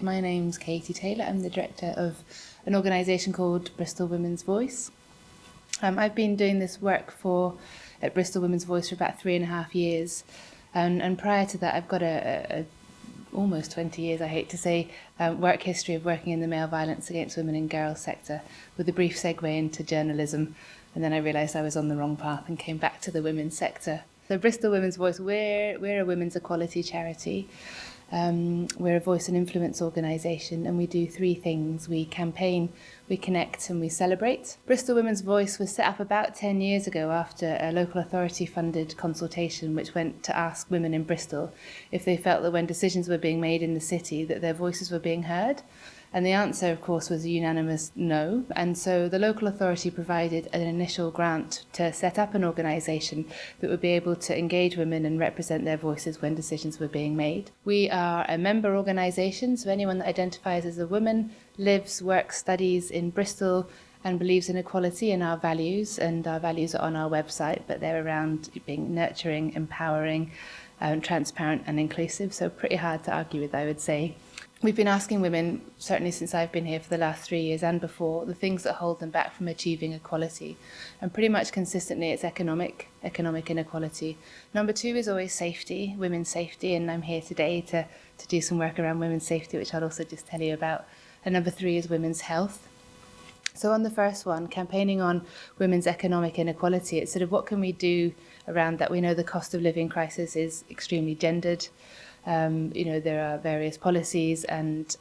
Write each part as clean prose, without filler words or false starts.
My name's Katy Taylor. I'm the director of an organisation called Bristol Women's Voice. I've been doing this work at Bristol Women's Voice for about 3.5 years, and prior to that I've got a almost 20 years, I hate to say, work history of working in the male violence against women and girls sector, with a brief segue into journalism, and then I realised I was on the wrong path and came back to the women's sector. So Bristol Women's Voice, we're a women's equality charity. We're a voice and influence organisation, and we do 3 things. We campaign, we connect, and we celebrate. Bristol Women's Voice was set up about 10 years ago after a local authority funded consultation which went to ask women in Bristol if they felt that when decisions were being made in the city that their voices were being heard. And the answer, of course, was a unanimous no. And so the local authority provided an initial grant to set up an organisation that would be able to engage women and represent their voices when decisions were being made. We are a member organisation, so anyone that identifies as a woman, lives, works, studies in Bristol and believes in equality and our values are on our website, but they're around being nurturing, empowering, transparent and inclusive, so pretty hard to argue with, I would say. We've been asking women, certainly since I've been here for the last 3 years and before, the things that hold them back from achieving equality. And pretty much consistently it's economic inequality. Number 2 is always safety, women's safety, and I'm here today to do some work around women's safety, which I'll also just tell you about. And number 3 is women's health. So on the first one, campaigning on women's economic inequality, it's sort of what can we do around that? We know the cost of living crisis is extremely gendered. There are various policies and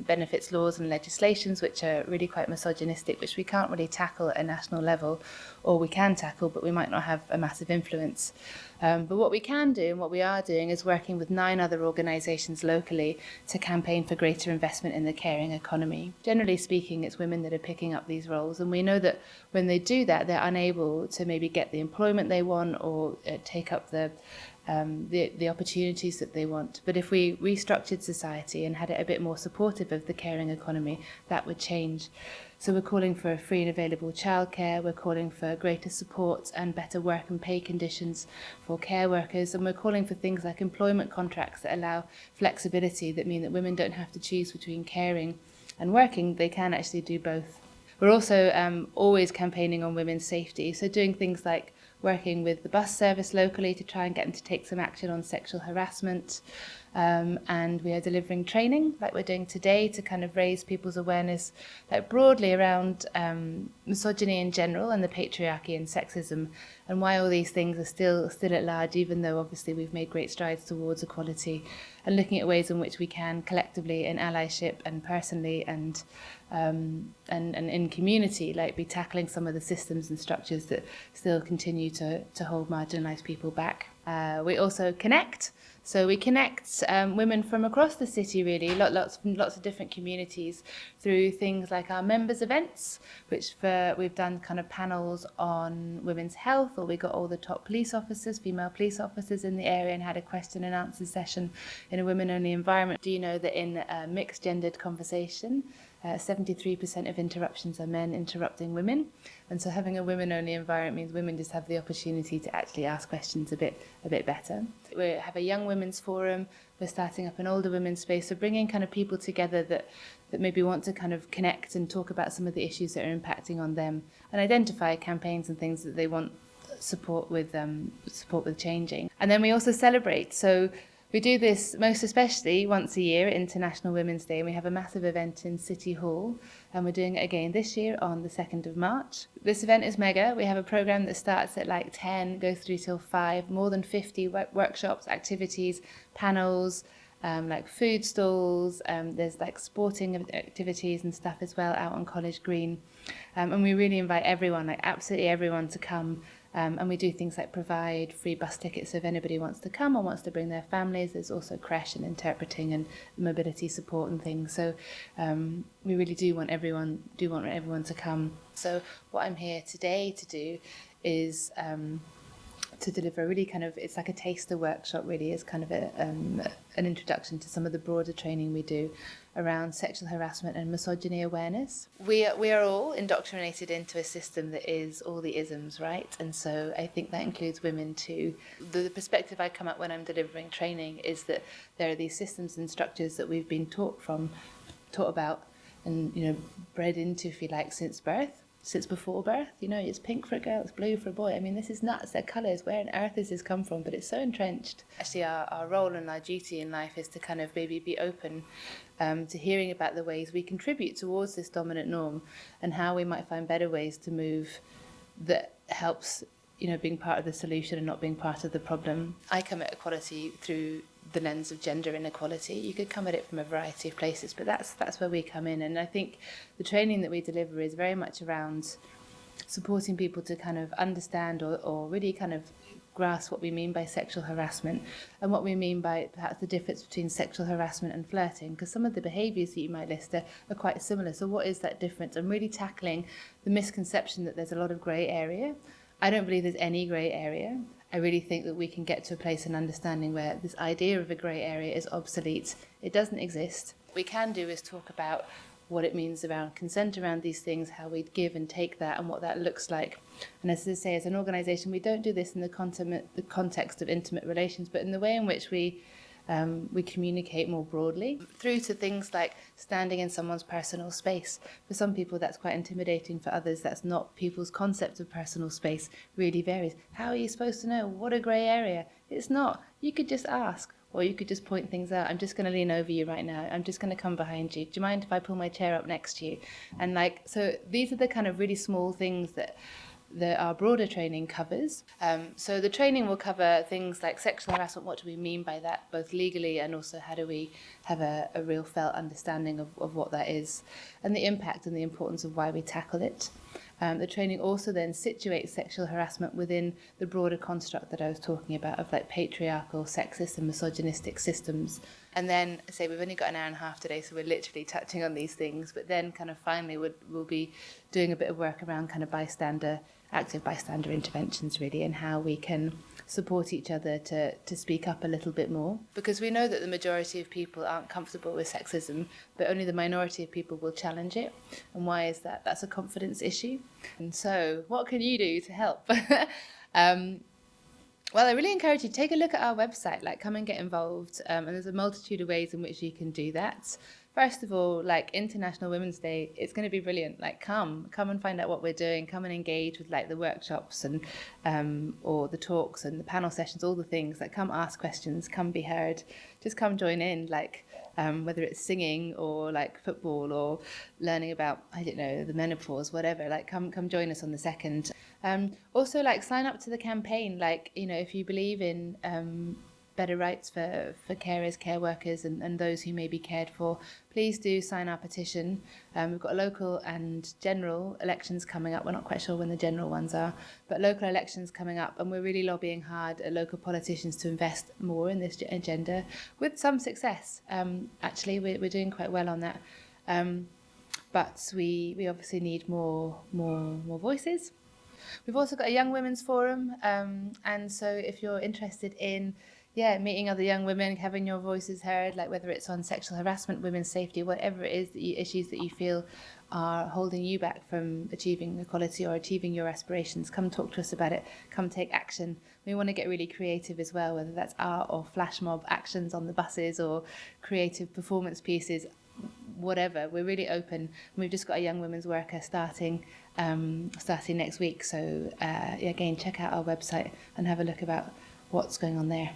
benefits laws and legislations which are really quite misogynistic, which we can't really tackle at a national level, or we can tackle, but we might not have a massive influence. But what we can do and what we are doing is working with 9 other organisations locally to campaign for greater investment in the caring economy. Generally speaking, it's women that are picking up these roles, and we know that when they do that, they're unable to maybe get the employment they want or take up the opportunities that they want. But if we restructured society and had it a bit more supportive of the caring economy, that would change. So we're calling for free and available childcare, we're calling for greater support and better work and pay conditions for care workers, and we're calling for things like employment contracts that allow flexibility, that mean that women don't have to choose between caring and working, they can actually do both. We're also always campaigning on women's safety, so doing things like working with the bus service locally to try and get them to take some action on sexual harassment. And we are delivering training, like we're doing today, to kind of raise people's awareness like broadly around misogyny in general and the patriarchy and sexism, and why all these things are still at large, even though obviously we've made great strides towards equality, and looking at ways in which we can collectively in allyship and personally and in community, like be tackling some of the systems and structures that still continue to hold marginalised people back. We also connect. So we connect women from across the city, really, lots of different communities, through things like our members events, which we've done kind of panels on women's health, or we got all the top police officers, female police officers in the area, and had a question and answer session in a women-only environment. Do you know that in a mixed-gendered conversation, 73% of interruptions are men interrupting women, and so having a women-only environment means women just have the opportunity to actually ask questions a bit better. We have a young women's forum. We're starting up an older women's space, so bringing kind of people together that maybe want to kind of connect and talk about some of the issues that are impacting on them, and identify campaigns and things that they want support with changing. And then we also celebrate. So we do this most especially once a year at International Women's Day, and we have a massive event in City Hall, and we're doing it again this year on the 2nd of March. This event is mega. We have a programme that starts at like 10, goes through till 5, more than 50 workshops, activities, panels, like food stalls, there's like sporting activities and stuff as well out on College Green. And we really invite everyone, like absolutely everyone, to come. And we do things like provide free bus tickets, so if anybody wants to come or wants to bring their families. There's also creche and interpreting and mobility support and things. So we really do want everyone to come. So what I'm here today to do is to deliver really kind of, it's like a taster workshop really, is kind of an introduction to some of the broader training we do around sexual harassment and misogyny awareness. We are all indoctrinated into a system that is all the isms, right? And so I think that includes women too. The perspective I come at when I'm delivering training is that there are these systems and structures that we've been taught about and, you know, bred into, if you like, since birth. Since before birth, you know, it's pink for a girl, it's blue for a boy. I mean, this is nuts, they're colours, where on earth has this come from? But it's so entrenched. Actually, our role and our duty in life is to kind of maybe be open to hearing about the ways we contribute towards this dominant norm and how we might find better ways to move that helps, you know, being part of the solution and not being part of the problem. I come at equality through the lens of gender inequality. You could come at it from a variety of places, but that's where we come in. And I think the training that we deliver is very much around supporting people to kind of understand or really kind of grasp what we mean by sexual harassment and what we mean by perhaps the difference between sexual harassment and flirting, because some of the behaviours that you might list are quite similar. So what is that difference? And really tackling the misconception that there's a lot of grey area. I don't believe there's any grey area. I really think that we can get to a place in understanding where this idea of a grey area is obsolete. It doesn't exist. What we can do is talk about what it means around consent around these things, how we give and take that and what that looks like. And as I say, as an organisation, we don't do this in the context of intimate relations, but in the way in which we communicate more broadly, through to things like standing in someone's personal space. For some people, that's quite intimidating. For others, that's not. People's concept of personal space really varies. How are you supposed to know? What a grey area. It's not. You could just ask, or you could just point things out. I'm just going to lean over you right now. I'm just going to come behind you. Do you mind if I pull my chair up next to you? And so these are the kind of really small things that our broader training covers. So the training will cover things like sexual harassment. What do we mean by that, both legally and also how do we have a real felt understanding of what that is and the impact and the importance of why we tackle it. The training also then situates sexual harassment within the broader construct that I was talking about of like patriarchal, sexist and misogynistic systems. And then, say, we've only got an hour and a half today, so we're literally touching on these things, but then kind of finally we'll be doing a bit of work around kind of active bystander interventions really, and how we can support each other to speak up a little bit more. Because we know that the majority of people aren't comfortable with sexism, but only the minority of people will challenge it. And why is that? That's a confidence issue. And so what can you do to help? Well, I really encourage you to take a look at our website, like come and get involved. And there's a multitude of ways in which you can do that. First of all, like International Women's Day, it's going to be brilliant. Like come and find out what we're doing. Come and engage with like the workshops and or the talks and the panel sessions, all the things. Like come ask questions, come be heard. Just come join in, like whether it's singing or like football or learning about, I don't know, the menopause, whatever. Like come join us on the 2nd. Also, like sign up to the campaign. Like, you know, if you believe in better rights for carers, care workers and those who may be cared for, please do sign our petition. We've got local and general elections coming up. We're not quite sure when the general ones are, but local elections coming up, and we're really lobbying hard at local politicians to invest more in this agenda with some success. Actually, we're doing quite well on that. But we obviously need more voices. We've also got a Young Women's Forum, and so if you're interested in meeting other young women, having your voices heard, like whether it's on sexual harassment, women's safety, whatever it is, issues that you feel are holding you back from achieving equality or achieving your aspirations, come talk to us about it, come take action. We want to get really creative as well, whether that's art or flash mob actions on the buses or creative performance pieces, whatever. We're really open. And we've just got a young women's worker starting next week. So again, check out our website and have a look about what's going on there.